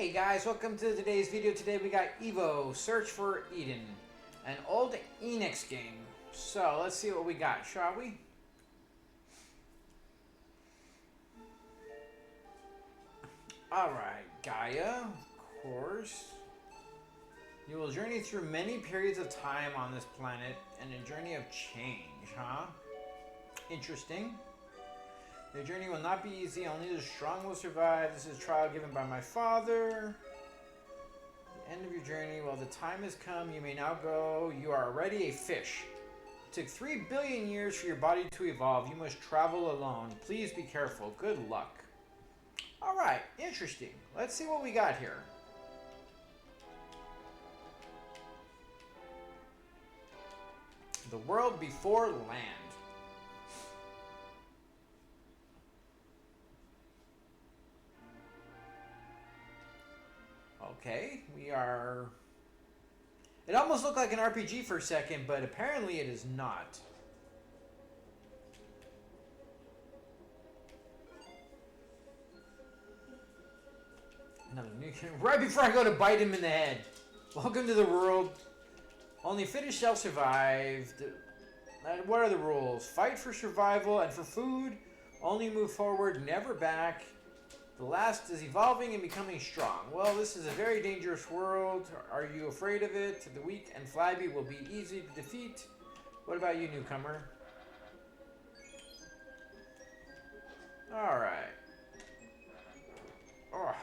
Hey guys, welcome to today's video. Today we got EVO, Search for Eden, an old Enix game. So let's see what we got, shall we? Alright, Gaia, of course. You will journey through many periods of time on this planet and a journey of change, huh? Interesting. The journey will not be easy, only the strong will survive. This is a trial given by my father. The end of your journey, well, the time has come. You may now go. You are already a fish. It took 3 billion years for your body to evolve. You must travel alone. Please be careful. Good luck. Alright, interesting. Let's see what we got here. The world before land. Okay, we are... It almost looked like an RPG for a second, but apparently it is not. Another new... Right before I go to bite him in the head. Welcome to the world. Only fittest shall survive. What are the rules? Fight for survival and for food. Only move forward, never back. The last is evolving and becoming strong. Well, this is a very dangerous world. Are you afraid of it? The weak and flabby will be easy to defeat. What about you, newcomer? Alright. Oh.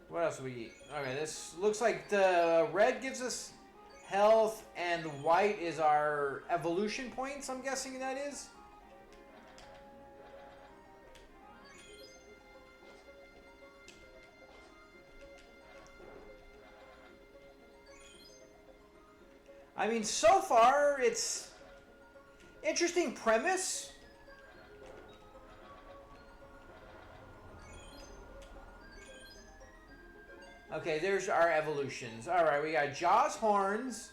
What else do we eat? Okay, this looks like the red gives us health and the white is our evolution points, I'm guessing that is. I mean, so far, it's interesting premise. Okay, there's our evolutions. All right, we got jaws, horns.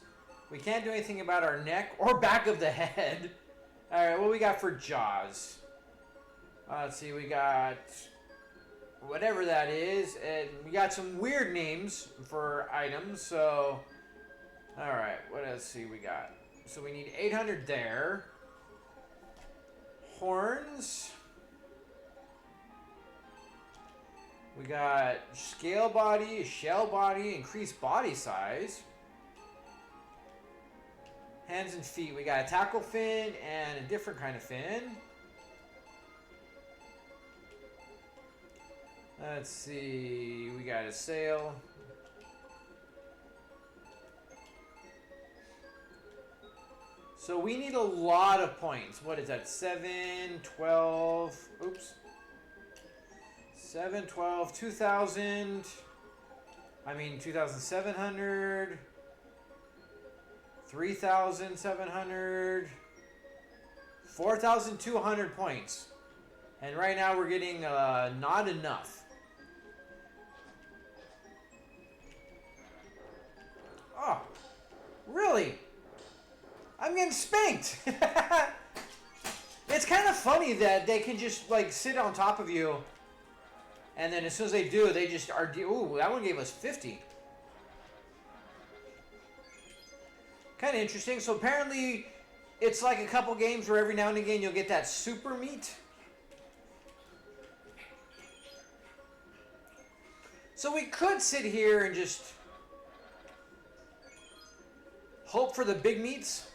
We can't do anything about our neck or back of the head. All right, what we got for jaws? Let's see, we got whatever that is. And we got some weird names for items, so... Alright, what else see we got? So we need 800 there. Horns. We got scale body, shell body, increased body size. Hands and feet. We got a tackle fin and a different kind of fin. Let's see. We got a sail. So we need a lot of points. What is that? 7, 12, oops. 7, 12, 2,000. I mean 2,700. 3,700. 4,200 points. And right now we're getting not enough. Oh, really? I'm getting spanked. It's kind of funny that they can just like sit on top of you, and then as soon as they do, they just are. Ooh, that one gave us 50. Kind of interesting. So apparently, it's like a couple games where every now and again you'll get that super meat. So we could sit here and just hope for the big meats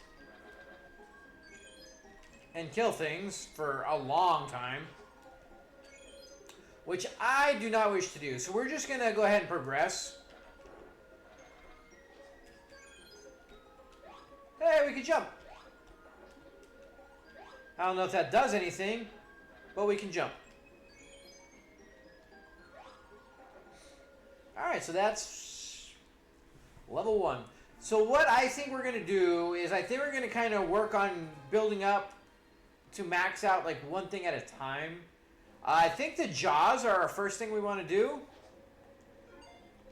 and kill things for a long time, which I do not wish to do. So we're just going to go ahead and progress. Hey, we can jump. I don't know if that does anything, but we can jump. Alright, so that's level 1. So what I think we're going to do is I think we're going to kind of work on building up to max out like one thing at a time. I think the jaws are our first thing we want to do.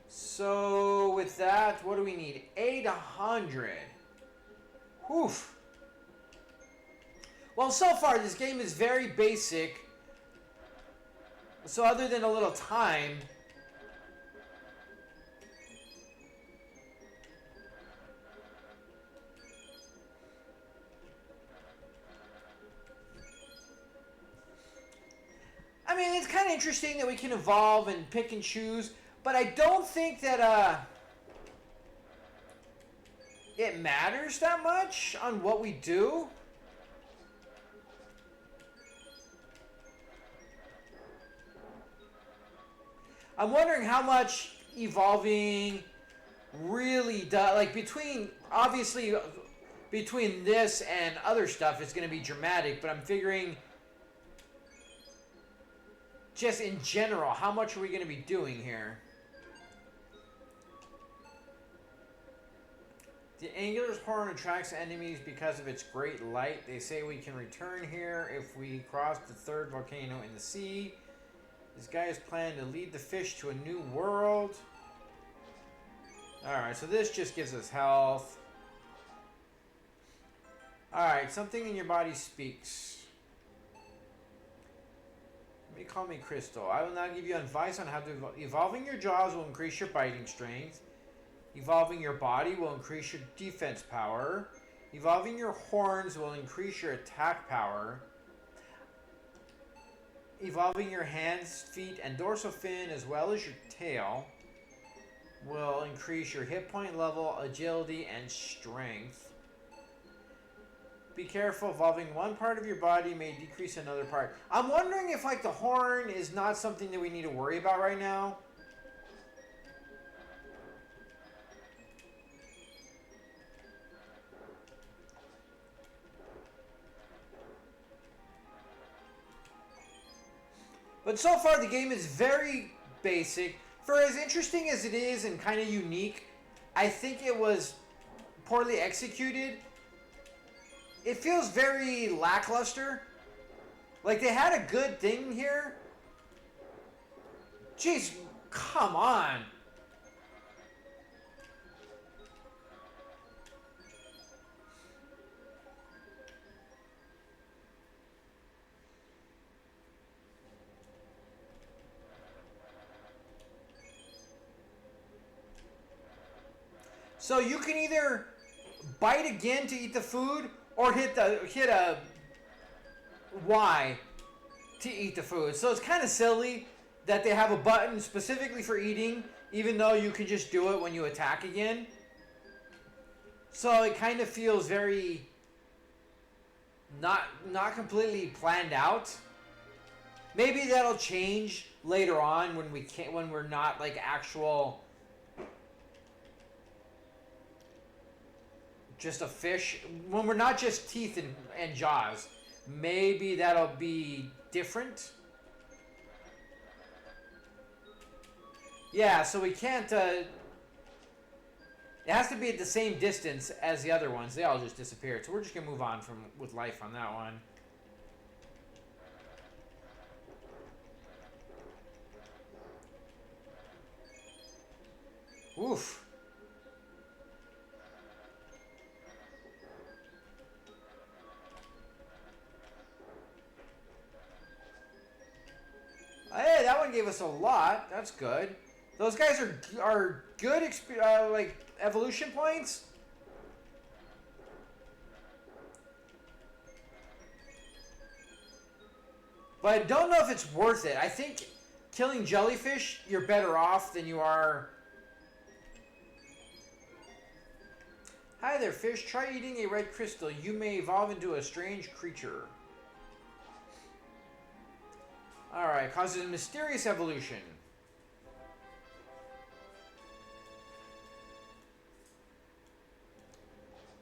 So with that, what do we need? 800. Oof. Well, so far this game is very basic. So other than a little time... I mean, it's kind of interesting that we can evolve and pick and choose, but I don't think that it matters that much on what we do. I'm wondering how much evolving really does, like obviously between this and other stuff it's going to be dramatic, but I'm figuring just in general, how much are we going to be doing here? The angular horn attracts enemies because of its great light. They say we can return here if we cross the third volcano in the sea. This guy is planning to lead the fish to a new world. Alright, so this just gives us health. Alright, something in your body speaks. Call me Crystal. I will now give you advice on how to evolving your jaws will increase your biting strength. Evolving your body will increase your defense power. Evolving your horns will increase your attack power. Evolving your hands, feet, and dorsal fin as well as your tail will increase your hit point level, agility, and strength. Be careful, evolving one part of your body may decrease another part. I'm wondering if like the horn is not something that we need to worry about right now. But so far the game is very basic. For as interesting as it is and kind of unique, I think it was poorly executed. It feels very lackluster. Like they had a good thing here. Jeez, come on. So you can either bite again to eat the food, or hit a Y to eat the food. So it's kind of silly that they have a button specifically for eating, even though you can just do it when you attack again. So it kind of feels very not completely planned out. Maybe that'll change later on when we're not like actual just a fish, when we're not just teeth and jaws. Maybe that'll be different. Yeah, so we can't it has to be at the same distance as the other ones. They all just disappeared, so we're just gonna move on with life on that one. Oof. Hey, that one gave us a lot. That's good. Those guys are good like evolution points. But I don't know if it's worth it. I think killing jellyfish, you're better off than you are. Hi there, fish. Try eating a red crystal. You may evolve into a strange creature. Alright, causes a mysterious evolution.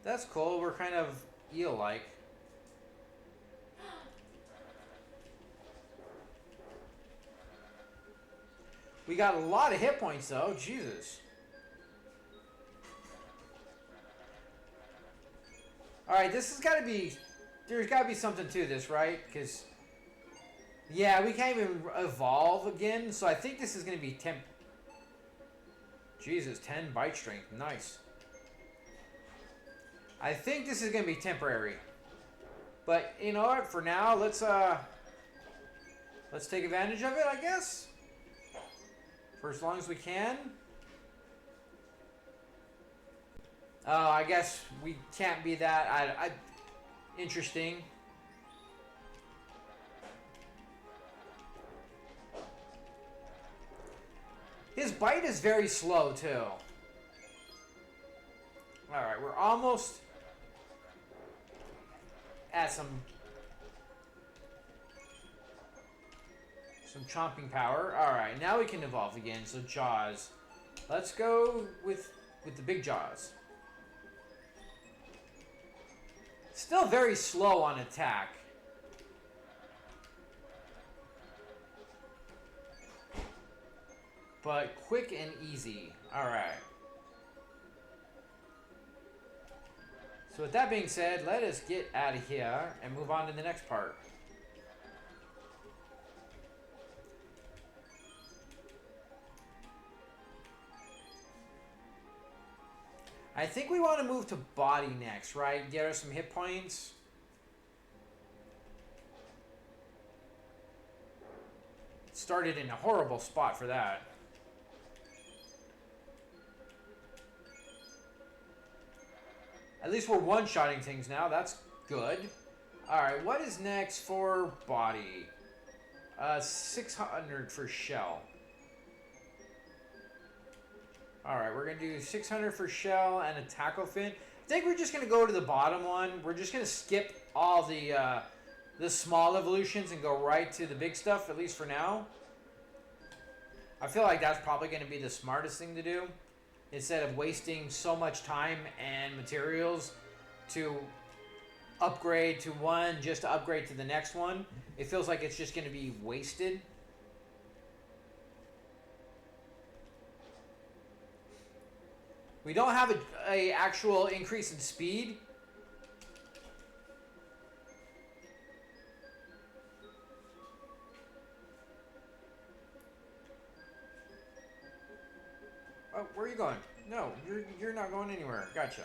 That's cool. We're kind of eel-like. We got a lot of hit points, though. Jesus. Alright, this has got to be... There's got to be something to this, right? Because... Yeah, we can't even evolve again, so I think this is going to be Jesus, 10 bite strength. Nice. I think this is going to be temporary. But, you know what? For now, let's Let's take advantage of it, I guess. For as long as we can. Oh, I guess we can't be that. Interesting. His bite is very slow, too. Alright, we're almost at some chomping power. Alright, now we can evolve again. So jaws. Let's go with the big jaws. Still very slow on attack. But quick and easy. Alright. So with that being said, let us get out of here and move on to the next part. I think we want to move to body next, right? Get us some hit points. Started in a horrible spot for that. At least we're one-shotting things now. That's good. Alright, what is next for body? 600 for shell. Alright, we're going to do 600 for shell and a tackle fin. I think we're just going to go to the bottom one. We're just going to skip all the small evolutions and go right to the big stuff, at least for now. I feel like that's probably going to be the smartest thing to do. Instead of wasting so much time and materials to upgrade to one just to upgrade to the next one. It feels like it's just going to be wasted. We don't have a actual increase in speed. Oh, where are you going? No, you're not going anywhere. Gotcha.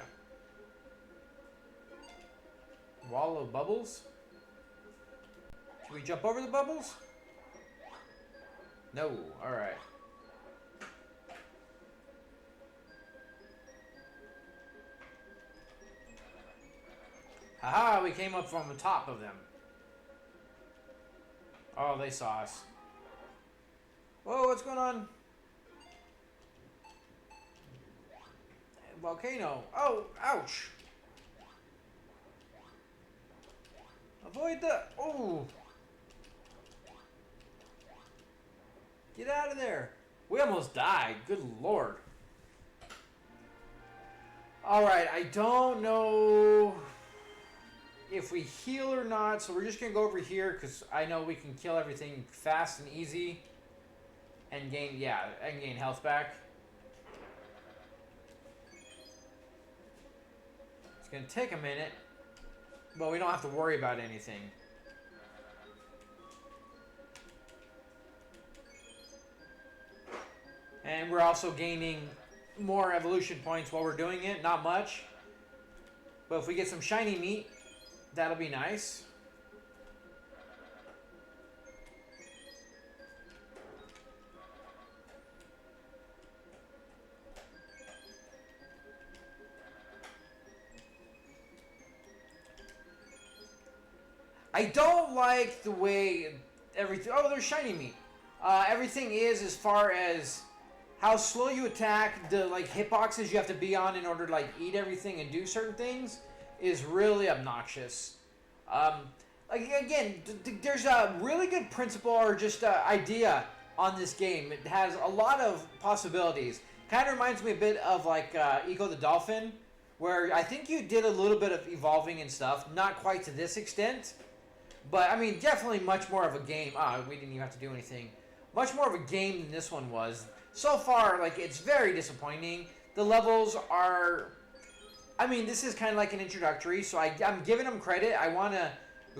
Wall of bubbles? Should we jump over the bubbles? No. Alright. Haha, we came up from the top of them. Oh, they saw us. Whoa, what's going on? Volcano. Oh, ouch. Avoid the... Oh. Get out of there. We almost died. Good lord. Alright, I don't know if we heal or not, so we're just going to go over here because I know we can kill everything fast and easy and gain, and gain health back. It's going to take a minute, but we don't have to worry about anything. And we're also gaining more evolution points while we're doing it. Not much. But if we get some shiny meat, that'll be nice. I don't like the way everything... Oh, there's shiny meat. Everything is as far as how slow you attack, the hitboxes you have to be on in order to eat everything and do certain things is really obnoxious. Again, there's a really good principle or just idea on this game. It has a lot of possibilities. Kind of reminds me a bit of Ego the Dolphin, where I think you did a little bit of evolving and stuff. Not quite to this extent. But, I mean, definitely much more of a game. We didn't even have to do anything. Much more of a game than this one was. So far, it's very disappointing. The levels are... I mean, this is kind of like an introductory, so I'm giving them credit. I want to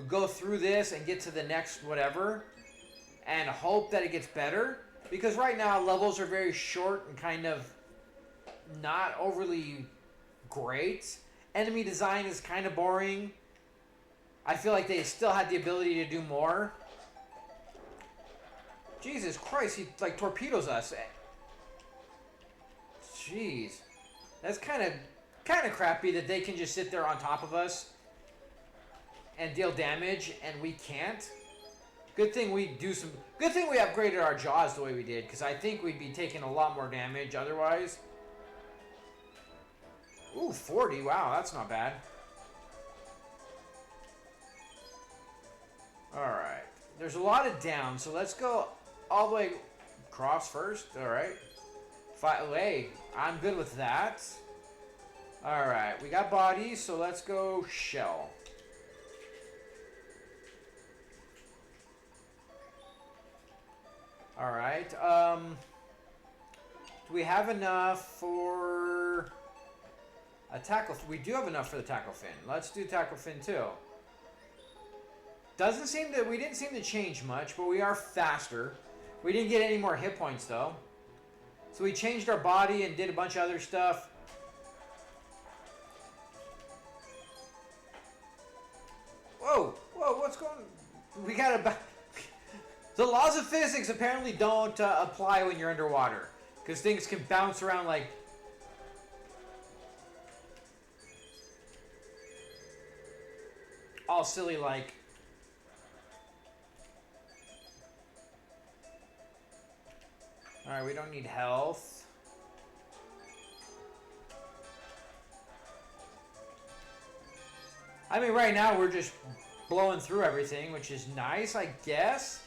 go through this and get to the next whatever and hope that it gets better. Because right now, levels are very short and kind of not overly great. Enemy design is kind of boring. I feel like they still had the ability to do more. Jesus Christ, he like torpedoes us. Jeez. That's kind of crappy that they can just sit there on top of us and deal damage and we can't. Good thing we upgraded our jaws the way we did, because I think we'd be taking a lot more damage otherwise. Ooh, 40. Wow, that's not bad. Alright. There's a lot of down, so let's go all the way across first. Alright. Hey, I'm good with that. Alright, we got bodies, so let's go shell. Alright, do we have enough for a tackle? We do have enough for the tackle fin. Let's do tackle fin too. We didn't seem to change much, but we are faster. We didn't get any more hit points though. So we changed our body and did a bunch of other stuff. Whoa, what's going on? We got a... The laws of physics apparently don't apply when you're underwater, because things can bounce around like... all silly like. Alright, we don't need health. I mean, right now we're just blowing through everything, which is nice, I guess.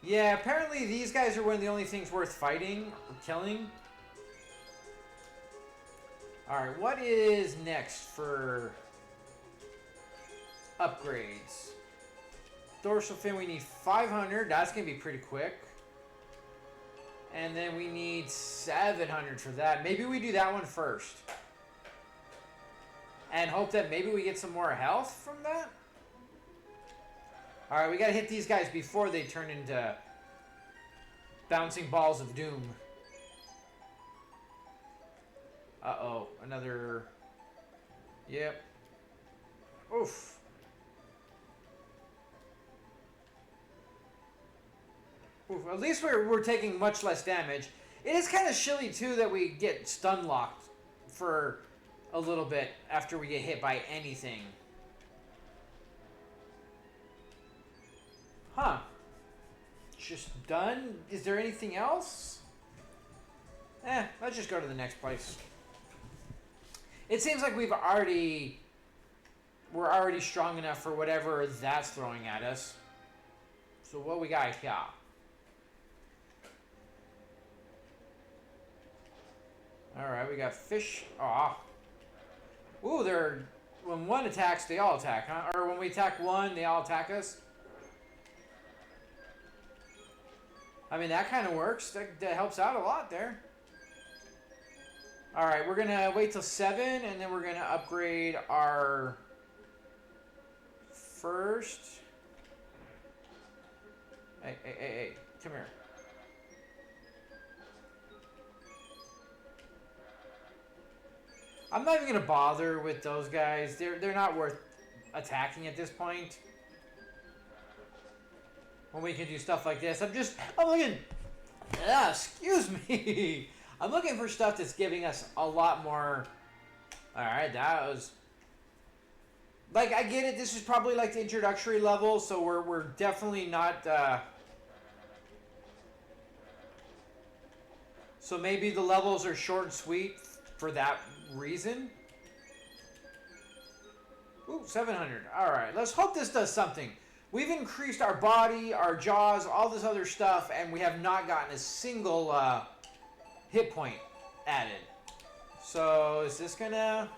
Yeah, apparently these guys are one of the only things worth fighting or killing. Alright, what is next for upgrades? Dorsal fin, we need 500. That's going to be pretty quick. And then we need 700 for that. Maybe we do that one first. And hope that maybe we get some more health from that. Alright, we gotta hit these guys before they turn into bouncing balls of doom. Uh-oh, another... Yep. Oof. Oof. At least we're taking much less damage. It is kind of shilly, too, that we get stun locked for a little bit after we get hit by anything. Huh. Just done? Is there anything else? Let's just go to the next place. It seems like we're already strong enough for whatever that's throwing at us. So what we got here? Alright, we got fish. Aw. Ooh, when one attacks, they all attack, huh? Or when we attack one, they all attack us? I mean, that kind of works. That helps out a lot there. Alright, we're going to wait till 7, and then we're going to upgrade our first... Hey, come here. I'm not even going to bother with those guys. They're not worth attacking at this point. When we can do stuff like this. I'm looking... excuse me. I'm looking for stuff that's giving us a lot more... Alright, that was... Like, I get it. This is probably like the introductory level, so we're definitely not... So maybe the levels are short and sweet for that reason. Ooh, 700. Alright, let's hope this does something. We've increased our body, our jaws, all this other stuff, and we have not gotten a single hit point added. So, is this gonna...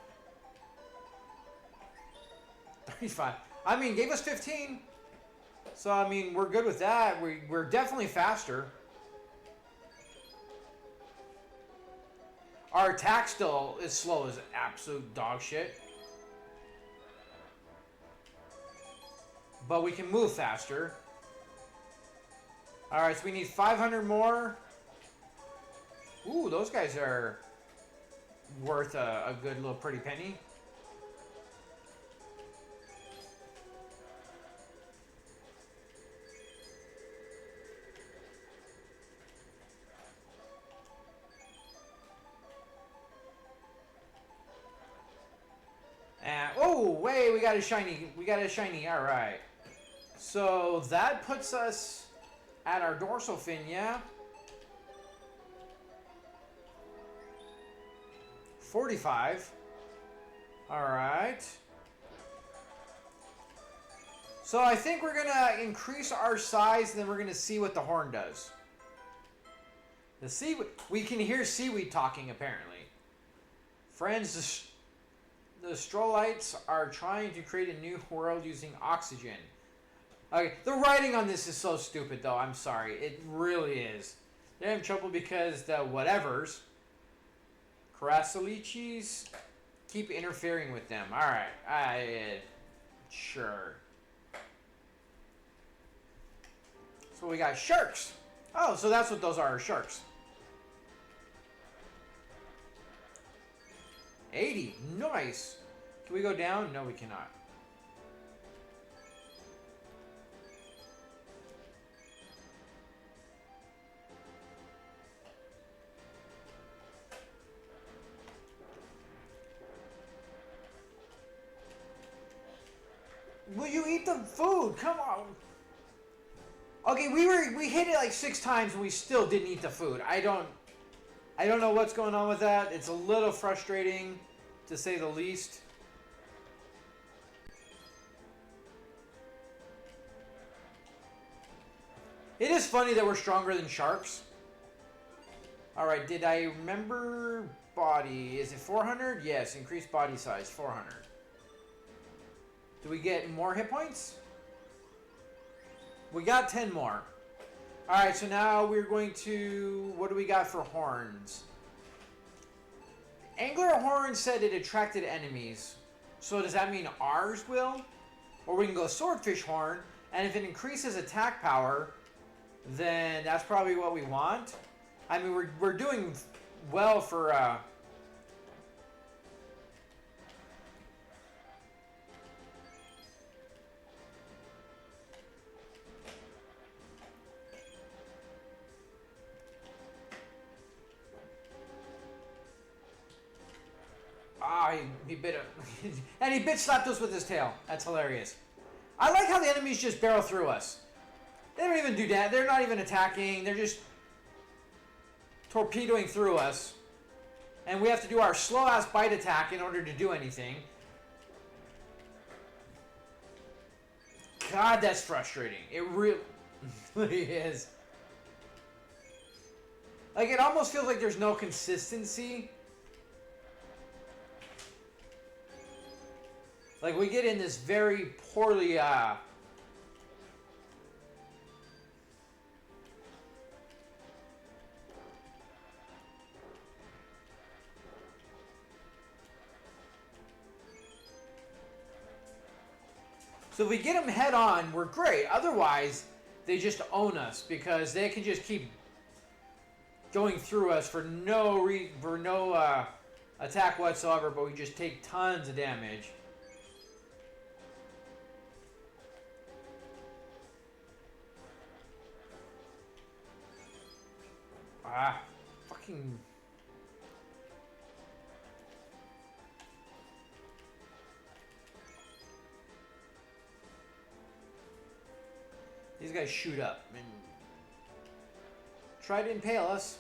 35. I mean, gave us 15. So, I mean, we're good with that. We're definitely faster. Our attack still is slow as absolute dog shit. But we can move faster. Alright, so we need 500 more. Ooh, those guys are worth a good little pretty penny. And, oh, wait, we got a shiny. We got a shiny. All right. So that puts us at our dorsal fin, yeah? 45. All right. So I think we're going to increase our size, and then we're going to see what the horn does. The seaweed, we can hear seaweed talking, apparently. Friends, the Strolites are trying to create a new world using oxygen. Okay, the writing on this is so stupid, though. I'm sorry. It really is. They're in trouble because the whatevers, Karasalichis, keep interfering with them. Alright, sure. So we got sharks. Oh, so that's what those are, sharks. 80, nice. Can we go down? No, we cannot. Will you eat the food? Come on. Okay, we hit it like 6 times and we still didn't eat the food. I don't know what's going on with that. It's a little frustrating, to say the least. It is funny that we're stronger than sharks. Alright, did I remember body? Is it 400? Yes, increased body size, 400. Do we get more hit points? We got 10 more. Alright, so now we're going to... What do we got for horns? Angler horn said it attracted enemies. So does that mean ours will? Or we can go swordfish horn, and if it increases attack power, then that's probably what we want. I mean, we're doing well for... he bit it. And he bitch slapped us with his tail. That's hilarious. I like how the enemies just barrel through us. They don't even do that. They're not even attacking. They're just torpedoing through us. And we have to do our slow-ass bite attack in order to do anything. God, that's frustrating. It really is. Like, it almost feels like there's no consistency. Like, we get in this very poorly, So if we get them head on, we're great. Otherwise, they just own us because they can just keep going through us for no attack whatsoever, but we just take tons of damage. Fucking... These guys shoot up and try to impale us.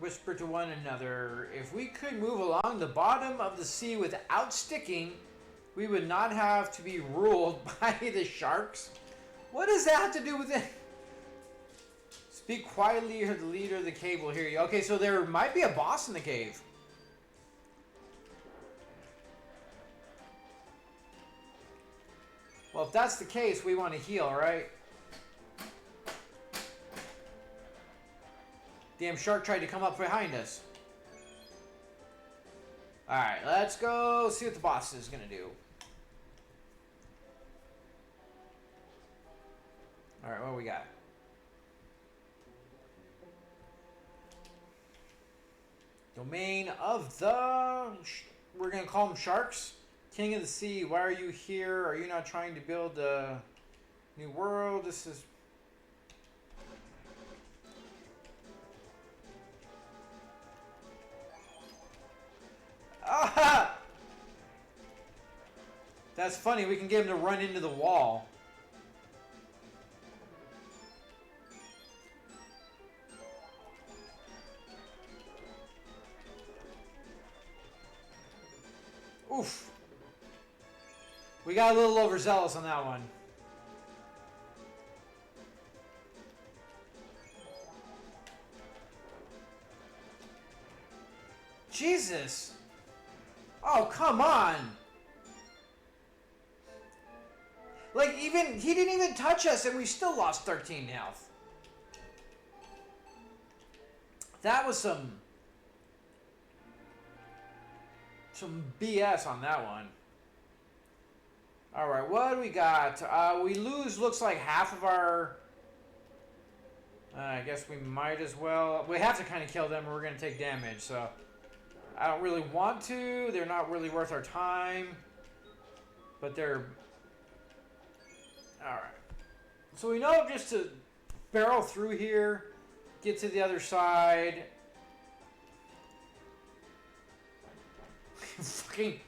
Whisper to one another, if we could move along the bottom of the sea without sticking, we would not have to be ruled by the sharks. What does that have to do with it? Speak quietly or the leader of the cave will hear you. Okay, so there might be a boss in the cave. Well, if that's the case, we want to heal, right? Damn shark tried to come up behind us. Alright, let's go see what the boss is going to do. Alright, what do we got? Domain of the... We're going to call them sharks. King of the sea, why are you here? Are you not trying to build a new world? This is... Ah! That's funny. We can get him to run into the wall. Oof. We got a little overzealous on that one. Jesus. Oh, come on. Like, even, he didn't even touch us and we still lost 13 health. That was some BS on that one. Alright, what do we got? We lose, looks like half of our... I guess we might as well... We have to kind of kill them or we're going to take damage, so... I don't really want to. They're not really worth our time. But they're... Alright. So we know just to barrel through here, get to the other side... Fucking...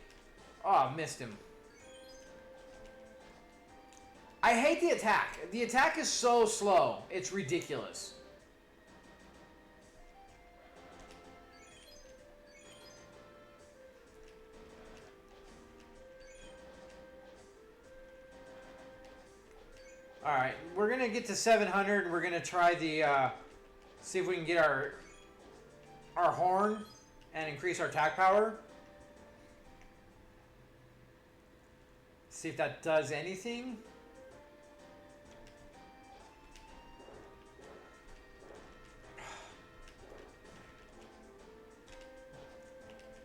Oh, missed him. I hate the attack. The attack is so slow. It's ridiculous. Alright, we're going to get to 700. We're going to try the... see if we can get our horn and increase our attack power. See if that does anything.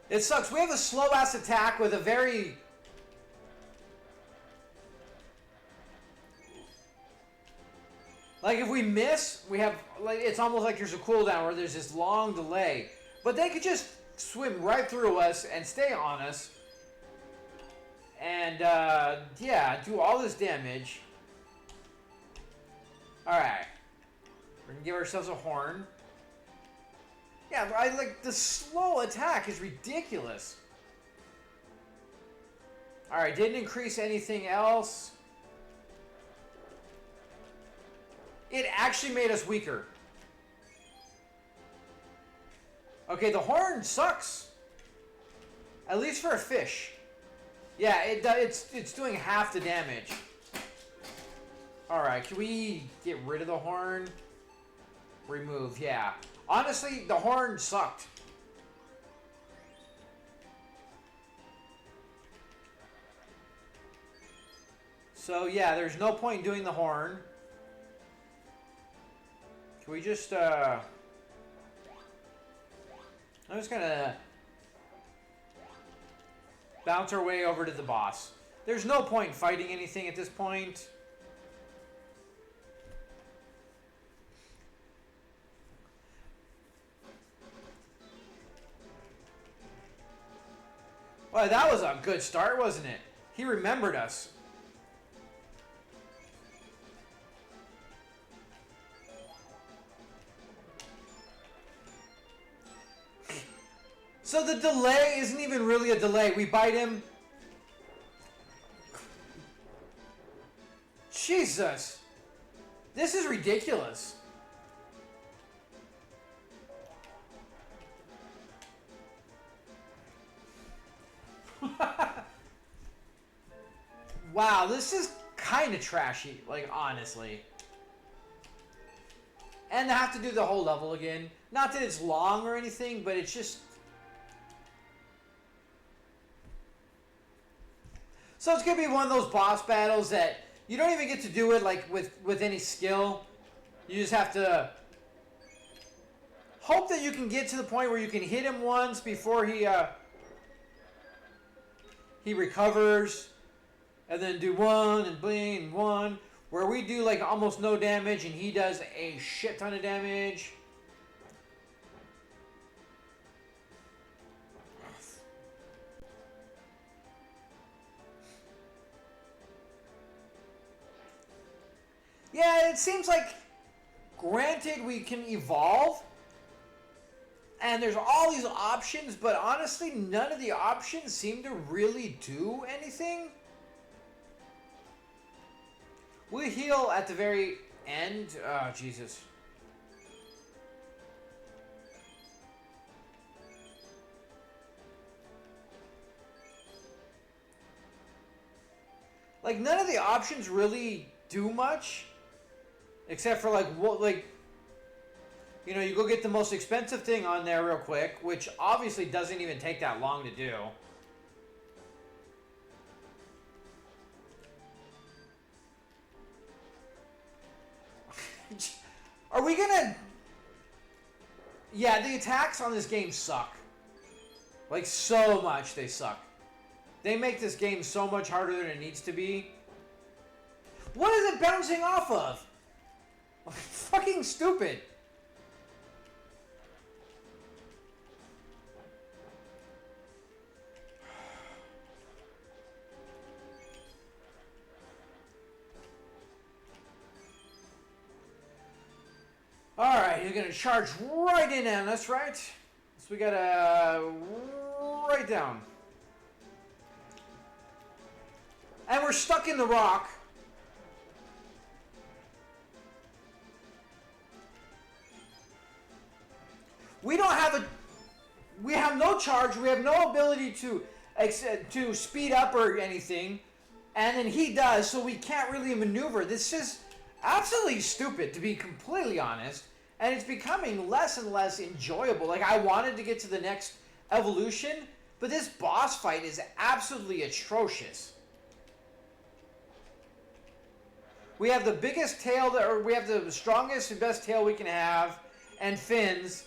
It sucks. We have a slow-ass attack with a very... Like, if we miss, we have... Like, it's almost like there's a cooldown where there's this long delay. But they could just swim right through us and stay on us. And, yeah, do all this damage. Alright. We're gonna give ourselves a horn. Yeah, I like the slow attack is ridiculous. Alright, didn't increase anything else. It actually made us weaker. Okay, the horn sucks. At least for a fish. Yeah, it's doing half the damage. Alright, can we get rid of the horn? Remove, yeah. Honestly, the horn sucked. So, yeah, there's no point in doing the horn. Can we just, I'm just gonna bounce our way over to the boss. There's no point in fighting anything at this point. Well, that was a good start, wasn't it? He remembered us. So the delay isn't even really a delay. We bite him. Jesus. This is ridiculous. Wow, this is kind of trashy, like, honestly. And to have to do the whole level again. Not that it's long or anything, but it's just... So it's going to be one of those boss battles that you don't even get to do it, like, with any skill. You just have to hope that you can get to the point where you can hit him once before he recovers. And then do one and bling and one. Where we do like almost no damage and he does a shit ton of damage. Yeah, it seems like, granted, we can evolve, and there's all these options, but honestly, none of the options seem to really do anything. We heal at the very end. Oh, Jesus. Like, none of the options really do much. Except for, like, what, like, you know, you go get the most expensive thing on there real quick, which obviously doesn't even take that long to do. Are we gonna... Yeah, the attacks on this game suck. Like, so much they suck. They make this game so much harder than it needs to be. What is it bouncing off of? Fucking stupid. Alright, you're gonna charge right in on us, right? So we gotta right down. And we're stuck in the rock. We don't have a... We have no charge. We have no ability to speed up or anything. And then he does, so we can't really maneuver. This is absolutely stupid, to be completely honest. And it's becoming less and less enjoyable. Like, I wanted to get to the next evolution, but this boss fight is absolutely atrocious. We have the biggest tail, or we have the strongest and best tail we can have, and fins.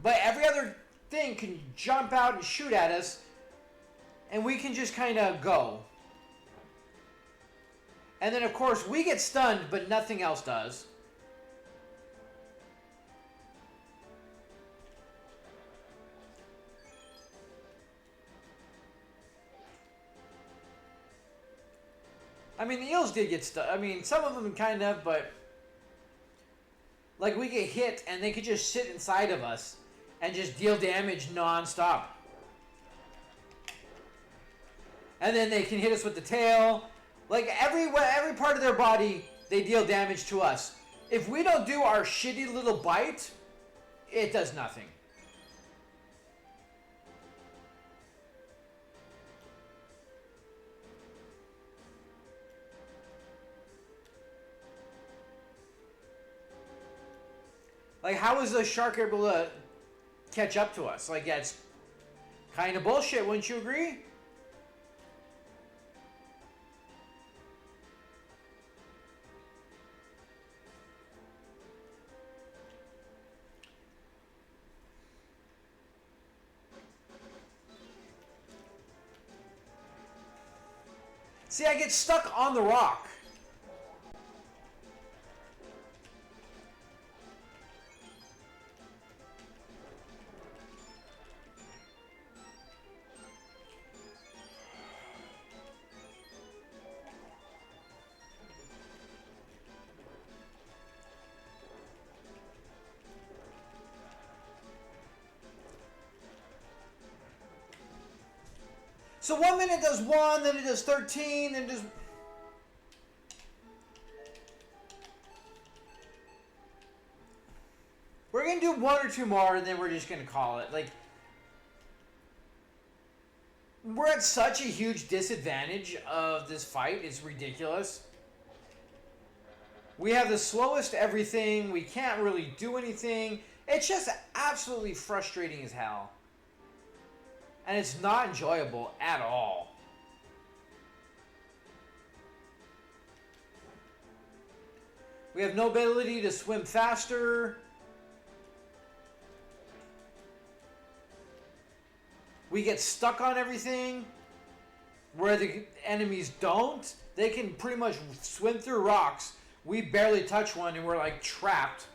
But every other thing can jump out and shoot at us, and we can just kind of go. And then, of course, we get stunned, but nothing else does. I mean, the eels did get stunned. I mean, some of them kind of, but... Like, we get hit, and they could just sit inside of us and just deal damage non-stop. And then they can hit us with the tail. Like, every part of their body, they deal damage to us. If we don't do our shitty little bite, it does nothing. Like, how is the shark able to catch up to us? Like, that's kind of bullshit, wouldn't you agree? See, I get stuck on the rock. So 1 minute does 1, then it does 13, then it does... We're going to do 1 or 2 more, and then we're just going to call it. Like, we're at such a huge disadvantage of this fight. It's ridiculous. We have the slowest everything. We can't really do anything. It's just absolutely frustrating as hell. And it's not enjoyable at all. We have no ability to swim faster. We get stuck on everything. Where the enemies don't. They can pretty much swim through rocks. We barely touch one and we're like trapped.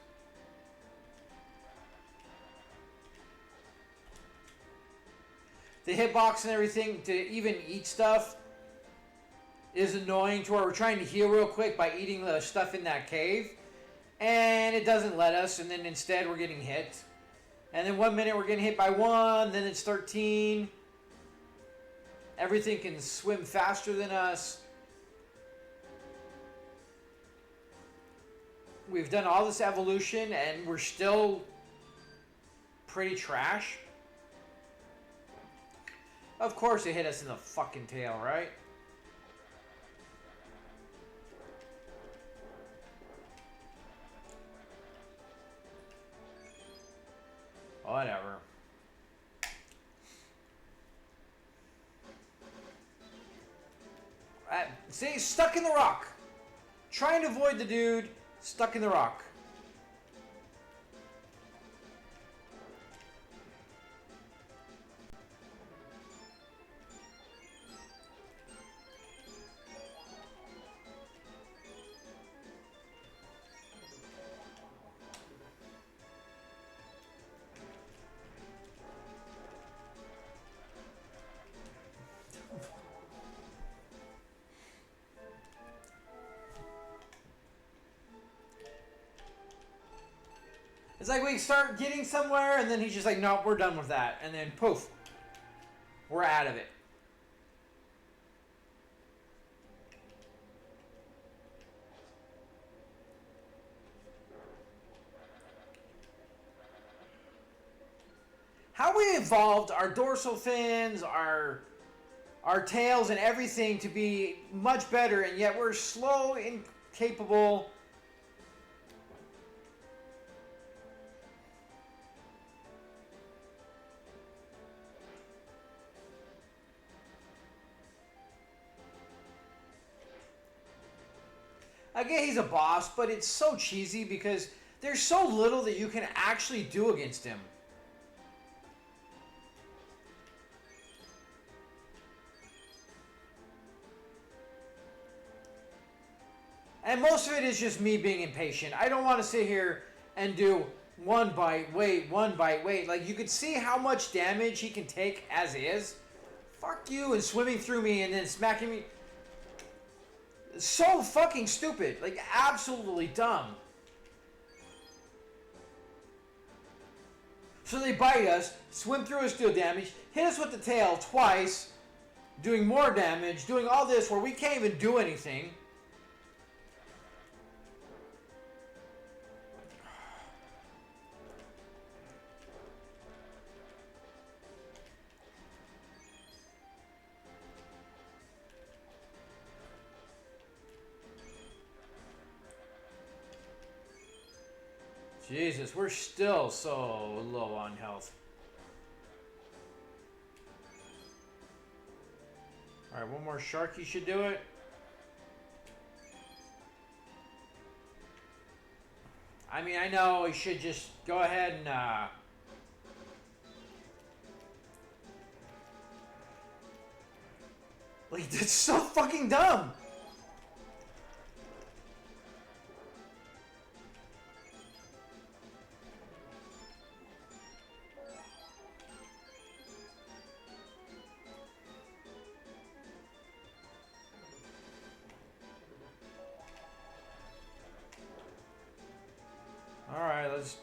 The hitbox and everything to even eat stuff. is annoying to where we're trying to heal real quick by eating the stuff in that cave. And it doesn't let us, and then instead we're getting hit. And then 1 minute we're getting hit by 1, then it's 13. Everything can swim faster than us. We've done all this evolution and we're still pretty trash. Of course it hit us in the fucking tail, right? Whatever. See, stuck in the rock. Trying to avoid the dude, stuck in the rock. It's like we start getting somewhere, and then he's just like, nope, we're done with that. And then, poof, we're out of it. How we evolved our dorsal fins, our tails, and everything to be much better, and yet we're slow, incapable. Again, he's a boss, but it's so cheesy because there's so little that you can actually do against him. And most of it is just me being impatient. I don't want to sit here and do one bite, wait, one bite, wait. Like, you could see how much damage he can take as is. Fuck you, and swimming through me and then smacking me. So fucking stupid. Like, absolutely dumb. So they bite us, swim through us, deal damage, hit us with the tail twice, doing more damage, doing all this where we can't even do anything. Jesus, we're still so low on health. Alright, one more shark, you should do it. I mean, I know we should just go ahead and, like, that's so fucking dumb! Alright, let's...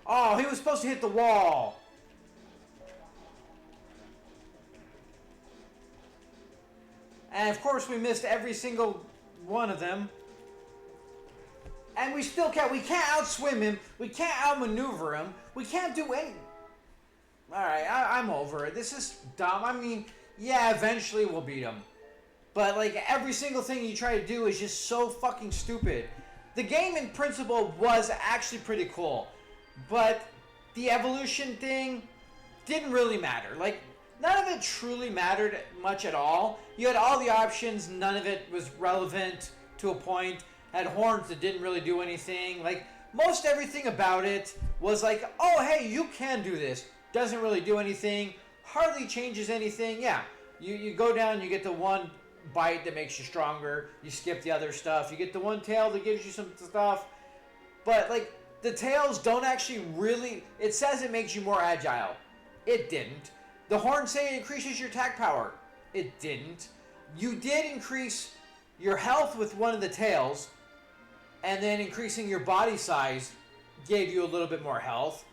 Oh, he was supposed to hit the wall! And of course we missed every single one of them. And we still can't. We can't outswim him. We can't outmaneuver him. We can't do any... Alright, I'm over it. This is dumb. I mean, yeah, eventually we'll beat him. But, like, every single thing you try to do is just so fucking stupid. The game, in principle, was actually pretty cool. But the evolution thing didn't really matter. Like, none of it truly mattered much at all. You had all the options. None of it was relevant to a point. Had horns that didn't really do anything. Like, most everything about it was like, oh, hey, you can do this. Doesn't really do anything. hardly changes anything. Yeah, you go down, you get the one bite that makes you stronger. You skip the other stuff. You get the one tail that gives you some stuff. But like the tails don't actually really. It says it makes you more agile. It didn't. The horns say it increases your attack power. It didn't. You did increase your health with one of the tails, and then increasing your body size gave you a little bit more health.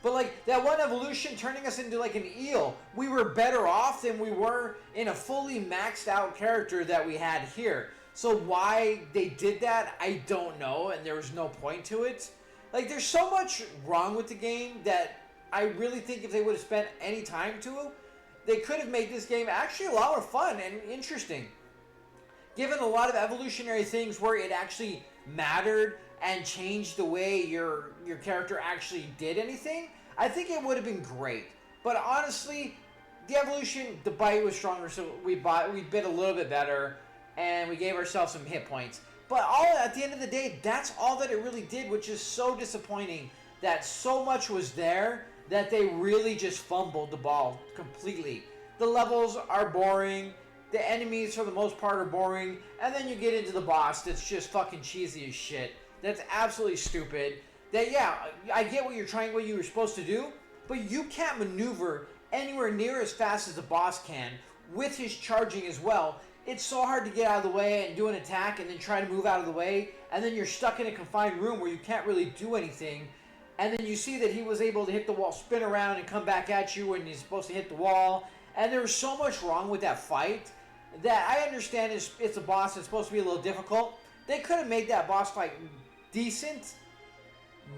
But like that one evolution turning us into like an eel, we were better off than we were in a fully maxed out character that we had here. So why they did that, I don't know, and there was no point to it. Like there's so much wrong with the game that I really think if they would have spent any time to it, they could have made this game actually a lot more fun and interesting. Given a lot of evolutionary things where it actually mattered and changed the way your character actually did anything, I think it would have been great. But honestly, the evolution, the bite was stronger, so we bit a little bit better, and we gave ourselves some hit points. But at the end of the day, that's all that it really did, which is so disappointing that so much was there that they really just fumbled the ball completely. The levels are boring. The enemies, for the most part, are boring. And then you get into the boss that's just fucking cheesy as shit. That's absolutely stupid. That, yeah, I get what you were supposed to do, but you can't maneuver anywhere near as fast as the boss can with his charging as well. It's so hard to get out of the way and do an attack and then try to move out of the way. And then you're stuck in a confined room where you can't really do anything. And then you see that he was able to hit the wall, spin around, and come back at you when he's supposed to hit the wall. And there was so much wrong with that fight that I understand it's a boss that's supposed to be a little difficult. They could have made that boss fight decent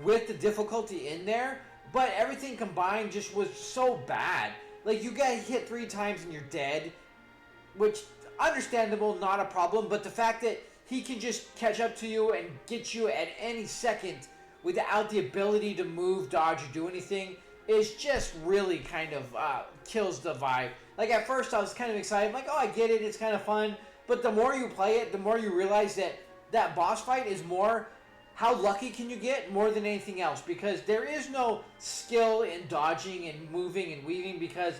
with the difficulty in there, but everything combined just was so bad. Like, you get hit 3 times and you're dead, which, understandable, not a problem, but the fact that he can just catch up to you and get you at any second without the ability to move, dodge, or do anything is just really kind of kills the vibe. Like at first I was kind of excited, I'm like, oh, I get it, it's kind of fun. But the more you play it, the more you realize that that boss fight is more how lucky can you get more than anything else. Because there is no skill in dodging and moving and weaving because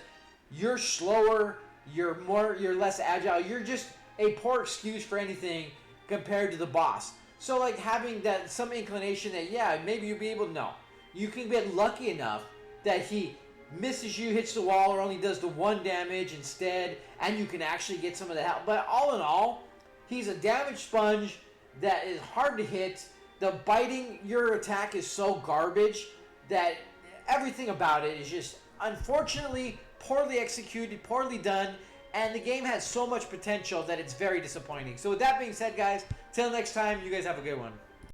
you're slower, you're less agile, you're just a poor excuse for anything compared to the boss. So like having that some inclination that yeah, maybe you'll be able to know. You can get lucky enough that he misses you, hits the wall, or only does the 1 damage instead, and you can actually get some of the health. But all in all, he's a damage sponge that is hard to hit. The biting your attack is so garbage that everything about it is just unfortunately poorly executed, poorly done, and the game has so much potential that it's very disappointing. So with that being said, guys, till next time, you guys have a good one.